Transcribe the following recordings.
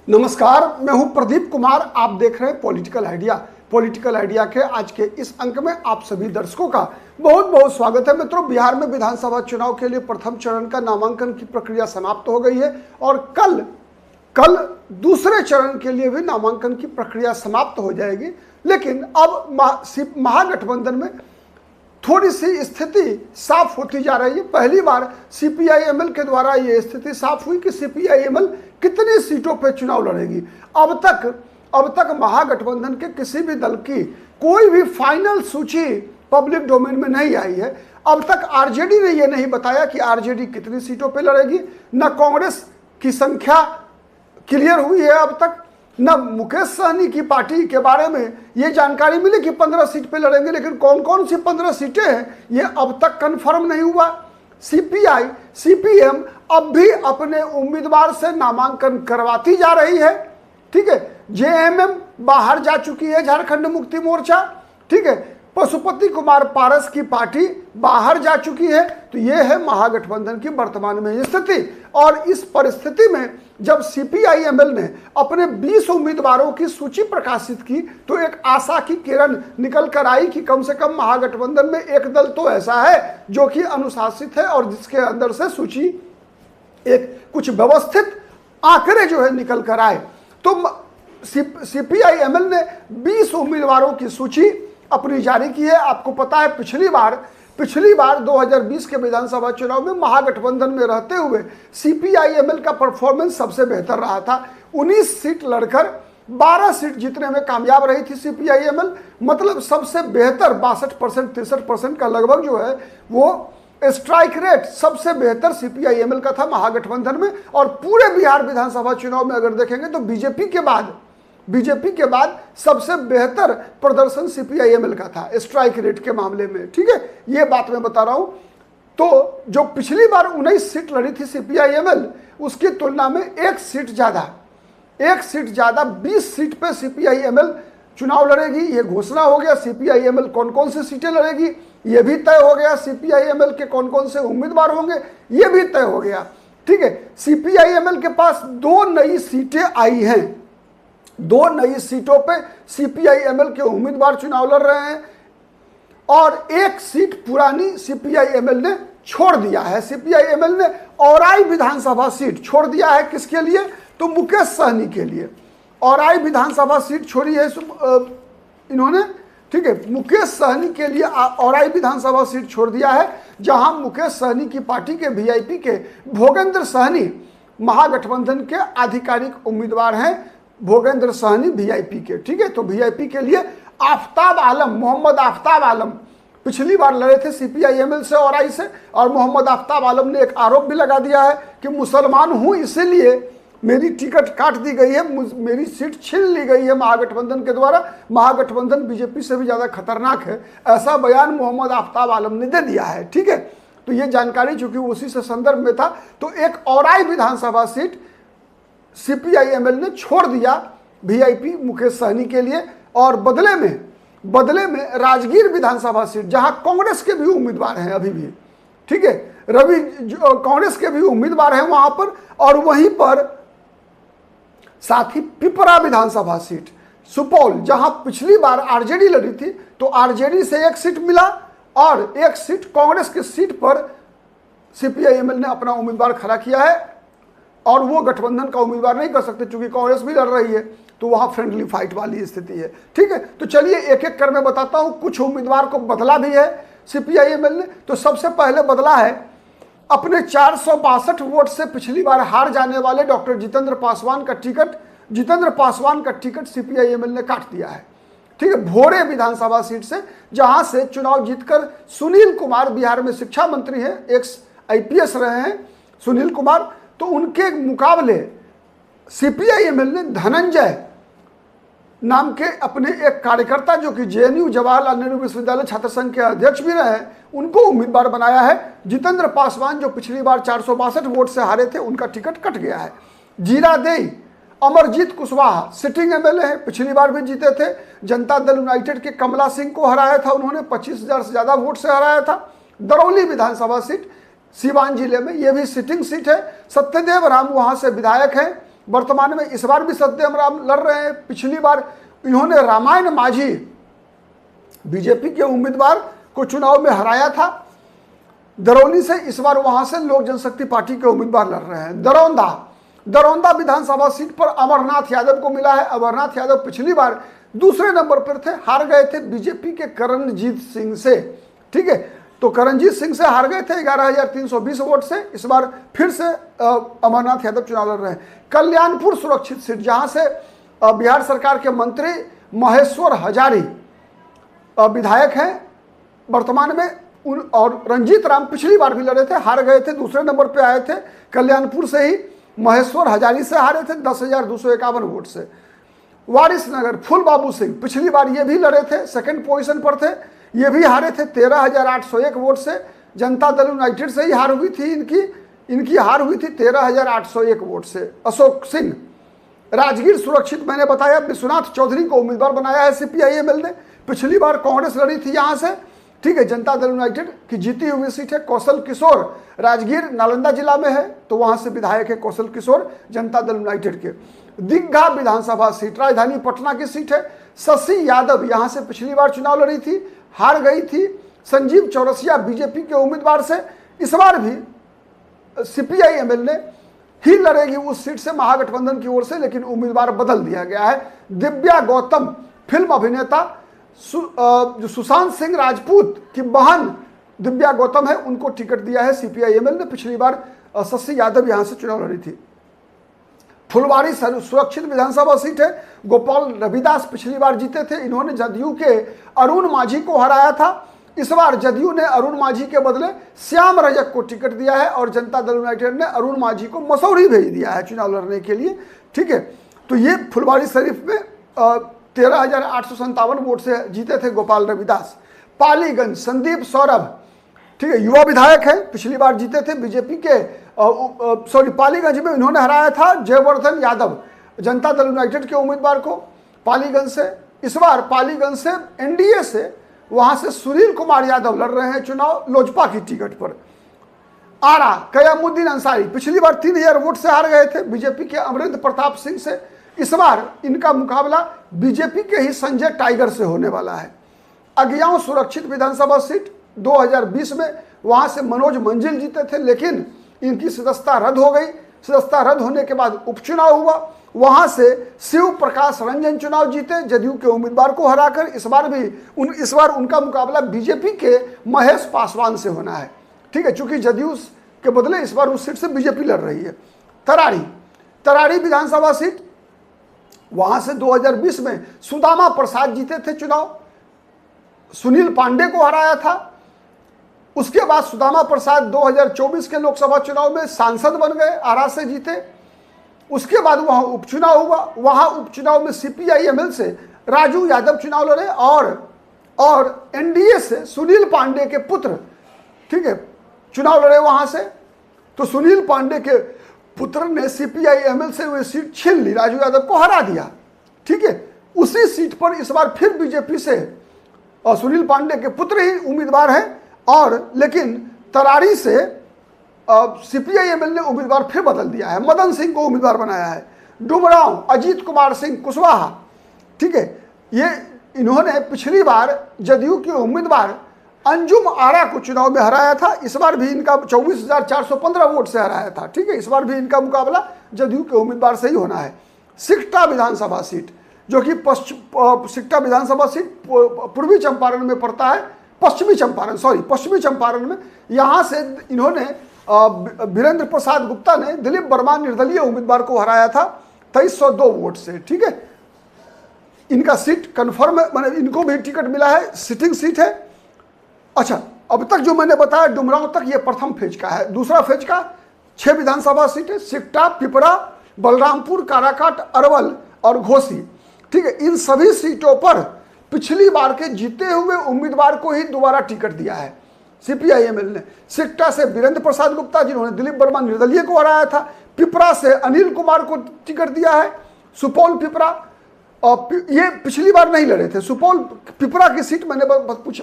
नमस्कार, मैं हूं प्रदीप कुमार। आप देख रहे हैं पॉलिटिकल आइडिया। पॉलिटिकल आइडिया के आज के इस अंक में आप सभी दर्शकों का बहुत बहुत स्वागत है। मित्रों, बिहार में विधानसभा चुनाव के लिए प्रथम चरण का नामांकन की प्रक्रिया समाप्त हो गई है और कल दूसरे चरण के लिए भी नामांकन की प्रक्रिया समाप्त हो जाएगी। लेकिन अब महागठबंधन में थोड़ी सी स्थिति साफ होती जा रही है। पहली बार सीपीआई-एमएल के द्वारा ये स्थिति साफ हुई कि सीपीआई-एमएल कितनी सीटों पर चुनाव लड़ेगी। अब तक महागठबंधन के किसी भी दल की कोई भी फाइनल सूची पब्लिक डोमेन में नहीं आई है। अब तक आरजेडी ने यह नहीं बताया कि आरजेडी कितनी सीटों पर लड़ेगी, न कांग्रेस की संख्या क्लियर हुई है अब तक, न मुकेश सहनी की पार्टी के बारे में ये जानकारी मिली कि 15 सीट पे लड़ेंगे, लेकिन कौन कौन सी 15 सीटें हैं ये अब तक कंफर्म नहीं हुआ। सीपीआई सीपीएम अब भी अपने उम्मीदवार से नामांकन करवाती जा रही है। ठीक है, जेएमएम बाहर जा चुकी है, झारखंड मुक्ति मोर्चा। ठीक है, पशुपति कुमार पारस की पार्टी बाहर जा चुकी है। तो यह है महागठबंधन की वर्तमान में स्थिति। और इस परिस्थिति में जब सीपीआई-एमएल ने अपने 20 उम्मीदवारों की सूची प्रकाशित की तो एक आशा की किरण निकल कर आई कि कम से कम महागठबंधन में एक दल तो ऐसा है जो कि अनुशासित है और जिसके अंदर से सूची एक कुछ व्यवस्थित आंकड़े जो है निकल कर आए। तो सीपीआई-एमएल ने 20 उम्मीदवारों की सूची अपनी जारी की है। आपको पता है पिछली बार 2020 के विधानसभा चुनाव में महागठबंधन में रहते हुए सीपीआई-एमएल का परफॉर्मेंस सबसे बेहतर रहा था। 19 सीट लड़कर 12 सीट जीतने में कामयाब रही थी सीपीआई-एमएल। मतलब सबसे बेहतर 62% 63% का लगभग जो है वो स्ट्राइक रेट सबसे बेहतर सीपीआई-एमएल का था महागठबंधन में। और पूरे बिहार विधानसभा चुनाव में अगर देखेंगे तो बीजेपी के बाद सबसे बेहतर प्रदर्शन सीपीआई-एमएल का था स्ट्राइक रेट के मामले में। ठीक है, ये बात मैं बता रहा हूं। तो जो पिछली बार 19 सीट लड़ी थी सीपीआई-एमएल उसकी तुलना में एक सीट ज्यादा 20 सीट पे सीपीआई-एमएल चुनाव लड़ेगी। ये घोषणा हो गया। सीपीआई-एमएल कौन कौन सी सीटें लड़ेगी ये भी तय हो गया। सीपीआई-एमएल के कौन कौन से उम्मीदवार होंगे ये भी तय हो गया। ठीक है, सीपीआई-एमएल के पास 2 नई सीटें आई हैं। 2 नई सीटों पे सीपीआई-एमएल के उम्मीदवार चुनाव लड़ रहे हैं और एक सीट पुरानी सीपीआई-एमएल ने छोड़ दिया है। सीपीआई-एमएल ने औराई विधानसभा सीट छोड़ दिया है। किसके लिए? तो मुकेश सहनी के लिए औराई विधानसभा सीट छोड़ी है इन्होंने। ठीक है, मुकेश सहनी के लिए औराई विधानसभा सीट छोड़ दिया है, जहां मुकेश सहनी की पार्टी के वीआईपी के भोगेंद्र सहनी महागठबंधन के आधिकारिक उम्मीदवार हैं। भोगेंद्र सहनी वीआईपी के। ठीक है, तो वीआईपी के लिए मोहम्मद आफ्ताब आलम पिछली बार लड़े थे सीपीआई-एमएल से औराई से, और मोहम्मद आफ्ताब आलम ने एक आरोप भी लगा दिया है कि मुसलमान हूं इसीलिए मेरी टिकट काट दी गई है, मेरी सीट छीन ली गई है महागठबंधन के द्वारा। महागठबंधन बीजेपी से भी ज्यादा खतरनाक है, ऐसा बयान मोहम्मद आफ्ताब आलम ने दे दिया है। ठीक है, तो ये जानकारी चूंकि उसी से संदर्भ में था, तो एक औराई विधानसभा सीट सीपीआई-एमएल ने छोड़ दिया वीआईपी मुकेश सहनी के लिए। और बदले में राजगीर विधानसभा सीट, जहां कांग्रेस के भी उम्मीदवार हैं अभी भी। ठीक है, कांग्रेस के भी उम्मीदवार हैं वहां पर। और वहीं पर साथ ही पिपरा विधानसभा सीट सुपौल, जहां पिछली बार आरजेडी लड़ी थी, तो आरजेडी से एक सीट मिला और एक सीट कांग्रेस की सीट पर सीपीआई-एमएल ने अपना उम्मीदवार खड़ा किया है। और वो गठबंधन का उम्मीदवार नहीं कर सकते क्योंकि कांग्रेस भी लड़ रही है, तो वहां फ्रेंडली फाइट वाली स्थिति है। ठीक है, तो चलिए एक एक कर मैं बताता हूं। कुछ उम्मीदवार को बदला भी है सीपीआई-एमएल ने। तो सबसे पहले बदला है अपने 462 वोट से पिछली बार हार जाने वाले डॉक्टर जितेंद्र पासवान का टिकट सीपीआई-एमएल ने काट दिया है। ठीक है, भोरे विधानसभा सीट से, जहां से चुनाव जीतकर सुनील कुमार, बिहार में शिक्षा मंत्री हैं, एक्स आईपीएस रहे हैं सुनील कुमार, तो उनके मुकाबले सीपीआई-एमएल ने धनंजय नाम के अपने एक कार्यकर्ता, जो कि जेएनयू जवाहरलाल नेहरू विश्वविद्यालय छात्र संघ के अध्यक्ष भी रहे हैं, उनको उम्मीदवार बनाया है। जितेंद्र पासवान जो पिछली बार 462 वोट से हारे थे, उनका टिकट कट गया है। जीरादेई अमरजीत कुशवाहा सिटिंग एमएलए है, पिछली बार भी जीते थे। जनता दल यूनाइटेड के कमला सिंह को हराया था उन्होंने, 25,000 से ज्यादा वोट से हराया था। दरौली विधानसभा सीट सीवान जिले में, यह भी सिटिंग सीट है। सत्यदेव राम वहां से विधायक हैं वर्तमान में इस बार भी सत्यम राम लड़ रहे हैं। पिछली बार इन्होंने रामायण माझी बीजेपी के उम्मीदवार को चुनाव में हराया था दरौली से। इस बार वहां से लोक जनशक्ति पार्टी के उम्मीदवार लड़ रहे हैं। दरौंदा विधानसभा सीट पर अमरनाथ यादव को मिला है। अमरनाथ यादव पिछली बार दूसरे नंबर पर थे, हार गए थे बीजेपी के करणजीत सिंह से। ठीक है, तो करणजीत सिंह से हार गए थे 11,320 वोट से। इस बार फिर से अमरनाथ यादव चुनाव लड़ रहे हैं। कल्याणपुर सुरक्षित सीट, जहां से बिहार सरकार के मंत्री महेश्वर हजारी विधायक हैं वर्तमान में, और रंजीत राम पिछली बार भी लड़े थे, हार गए थे, दूसरे नंबर पे आए थे। कल्याणपुर से ही महेश्वर हजारी से हारे थे 10,251 वोट से। वारिसनगर फूल बाबू सिंह पिछली बार ये भी लड़े थे, सेकंड पोजीशन पर थे, ये भी हारे थे 13,801 वोट से। जनता दल यूनाइटेड से ही हार हुई थी इनकी हार हुई थी 13,801 वोट से। अशोक सिंह राजगीर सुरक्षित, मैंने बताया विश्वनाथ चौधरी को उम्मीदवार बनाया है CPI-ML ने। पिछली बार कांग्रेस लड़ी थी यहाँ से। ठीक है, जनता दल यूनाइटेड की जीती हुई सीट है। कौशल किशोर राजगीर नालंदा जिला में है, तो वहां से विधायक है कौशल किशोर जनता दल यूनाइटेड के। दीघा विधानसभा सीट राजधानी पटना की सीट है। शशि यादव यहां से पिछली बार चुनाव लड़ी थी, हार गई थी। संजीव चौरसिया बीजेपी के उम्मीदवार से इस बार भी CPI-ML ने ही लड़ेगी उस सीट से महागठबंधन की ओर से, लेकिन उम्मीदवार बदल दिया गया है। दिव्या गौतम फिल्म अभिनेता जो सुशांत सिंह राजपूत की बहन दिव्या गौतम है, उनको टिकट दिया है CPI-ML ने। पिछली बार शशि यादव यहां से चुनाव लड़ी थी। फुलवारी सुरक्षित विधानसभा सीट है। गोपाल रविदास पिछली बार जीते थे, इन्होंने जदयू के अरुण माझी को हराया था। इस बार जदयू ने अरुण माझी के बदले श्याम रजक को टिकट दिया है, और जनता दल यूनाइटेड ने अरुण माझी को मसौरी भेज दिया है चुनाव लड़ने के लिए। ठीक है, तो ये फुलवारी शरीफ में 13,857 वोट से जीते थे गोपाल रविदास। पालीगंज संदीप सौरभ, ठीक है, युवा विधायक है, पिछली बार जीते थे बीजेपी के पालीगंज में इन्होंने हराया था जयवर्धन यादव जनता दल यूनाइटेड के उम्मीदवार को पालीगंज से। इस बार पालीगंज से NDA से वहां से सुनील कुमार यादव लड़ रहे हैं चुनाव लोजपा की टिकट पर। आरा कयामुद्दीन अंसारी पिछली बार 3,000 वोट से हार गए थे बीजेपी के अमरेंद्र प्रताप सिंह से। इस बार इनका मुकाबला बीजेपी के ही संजय टाइगर से होने वाला है। अगियाओं सुरक्षित विधानसभा सीट 2020 में वहां से मनोज मंजिल जीते थे, लेकिन इनकी सदस्यता रद्द हो गई। सदस्यता रद्द होने के बाद उपचुनाव हुआ, वहां से शिव प्रकाश रंजन चुनाव जीते जदयू के उम्मीदवार को हराकर। इस बार उनका मुकाबला बीजेपी के महेश पासवान से होना है। ठीक है, चूंकि जदयू के बदले इस बार उस सीट से बीजेपी लड़ रही है। तरारी विधानसभा सीट, वहां से 2020 में सुदामा प्रसाद जीते थे चुनाव, सुनील पांडे को हराया था। उसके बाद सुदामा प्रसाद 2024 के लोकसभा चुनाव में सांसद बन गए, आरा से जीते। उसके बाद वहां उपचुनाव हुआ, वहां उपचुनाव में CPI-ML से राजू यादव चुनाव लड़े, और NDA से सुनील पांडे के पुत्र, ठीक है, चुनाव लड़े वहां से। तो सुनील पांडे के पुत्र ने CPI-ML से वे सीट छीन ली, राजू यादव को हरा दिया। ठीक है, उसी सीट पर इस बार फिर बीजेपी से सुनील पांडे के पुत्र ही उम्मीदवार हैं, और लेकिन तरारी से CPI-ML ने उम्मीदवार फिर बदल दिया है, मदन सिंह को उम्मीदवार बनाया है। डुमरांव अजीत कुमार सिंह कुशवाहा, ठीक है, ये इन्होंने पिछली बार जदयू के उम्मीदवार अंजुम आरा को चुनाव में हराया था। इस बार भी इनका 24,415 वोट से हराया था। ठीक है, इस बार भी इनका मुकाबला जदयू के उम्मीदवार से ही होना है। सिकटा विधानसभा सीट, जो कि सिकटा विधानसभा सीट पूर्वी चंपारण में पड़ता है, पश्चिमी चंपारण में। यहाँ से इन्होंने वीरेंद्र प्रसाद गुप्ता ने दिलीप वर्मा निर्दलीय उम्मीदवार को हराया था 2302 वोट से। ठीक है, इनका सीट कन्फर्म है, मैंने इनको भी टिकट मिला है, सिटिंग सीट है। अच्छा, अब तक जो मैंने बताया डुमरांव तक ये प्रथम फेज का है। दूसरा फेज का 6 विधानसभा सीटें, सिकटा, पिपरा, बलरामपुर, काराकाट, अरवल और घोसी। ठीक है, इन सभी सीटों पर पिछली बार के जीते हुए उम्मीदवार को ही दोबारा टिकट दिया है CPI-ML ने। सिकटा से वीरेंद्र प्रसाद गुप्ता, जिन्होंने दिलीप वर्मा निर्दलीय को हराया था। पिपरा से अनिल कुमार को टिकट दिया है। सुपौल पिपरा, ये पिछली बार नहीं लड़े थे। सुपौल पिपरा की सीट मैंने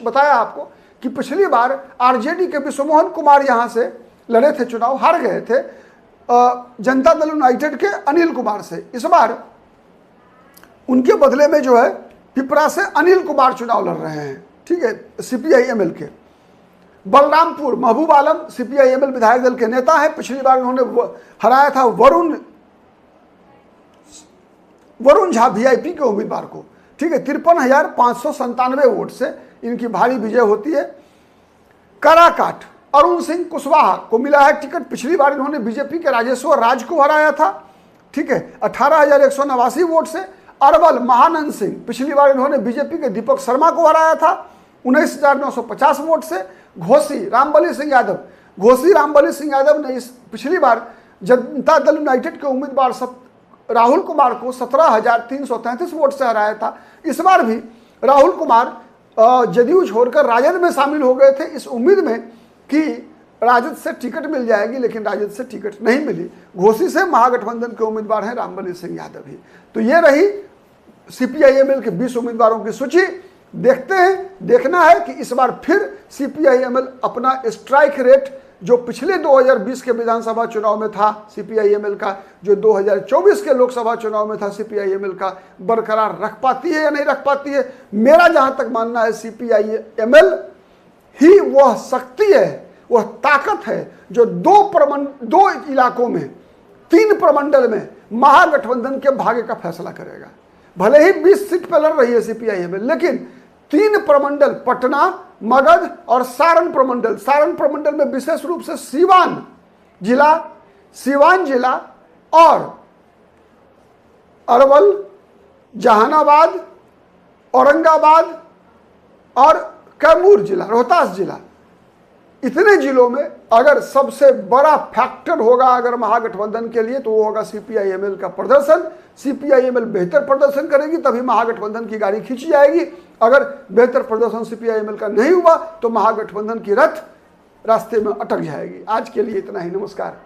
बताया आपको कि पिछली बार RJD के विश्वमोहन कुमार यहाँ से लड़े थे चुनाव, हार गए थे। जनता दल यूनाइटेड के अनिल कुमार से। इस बार उनके बदले में जो है पिपरा से अनिल कुमार चुनाव लड़ रहे हैं, ठीक है, CPI-ML के। बलरामपुर महबूब आलम CPI-ML विधायक दल के नेता है। पिछली बार उन्होंने हराया था वरुण झा VIP के उम्मीदवार को, ठीक है, 53,597 वोट से इनकी भारी विजय होती है। काराकाट अरुण सिंह कुशवाहा को मिला है टिकट। पिछली बार इन्होंने बीजेपी के राजेश्वर राज को हराया था, ठीक है, 18,189 वोट से। अरवल महानंद सिंह, पिछली बार इन्होंने बीजेपी के दीपक शर्मा को हराया था 19,950 वोट से। घोसी रामबली सिंह यादव ने इस पिछली बार जनता दल यूनाइटेड के उम्मीदवार राहुल कुमार को 17,333 वोट से हराया था। इस बार भी राहुल कुमार जदयू छोड़कर राजद में शामिल हो गए थे इस उम्मीद में कि राजद से टिकट मिल जाएगी, लेकिन राजद से टिकट नहीं मिली। घोसी से महागठबंधन के उम्मीदवार हैं रामबली सिंह यादव ही। तो ये रही CPI-ML के 20 उम्मीदवारों की सूची। देखते हैं, देखना है कि इस बार फिर CPI-ML अपना स्ट्राइक रेट जो पिछले 2020 के विधानसभा चुनाव में था CPI-ML का, जो 2024 के लोकसभा चुनाव में था CPI-ML का, बरकरार रख पाती है या नहीं रख पाती है। मेरा जहां तक मानना है CPI-ML ही वह शक्ति है, वह ताकत है जो दो इलाकों में, 3 प्रमंडल में महागठबंधन के भाग्य का फैसला करेगा। भले ही 20 सीट पर लड़ रही है CPI-ML, लेकिन 3 प्रमंडल पटना, मगध और सारण प्रमंडल में विशेष रूप से सीवान जिला और अरवल, जहानाबाद, औरंगाबाद और कैमूर जिला, रोहतास जिला, इतने जिलों में अगर सबसे बड़ा फैक्टर होगा अगर महागठबंधन के लिए तो वो होगा CPI-ML का प्रदर्शन। CPI-ML बेहतर प्रदर्शन करेगी तभी महागठबंधन की गाड़ी खींची जाएगी। अगर बेहतर प्रदर्शन CPI-ML का नहीं हुआ तो महागठबंधन की रथ रास्ते में अटक जाएगी। आज के लिए इतना ही, नमस्कार।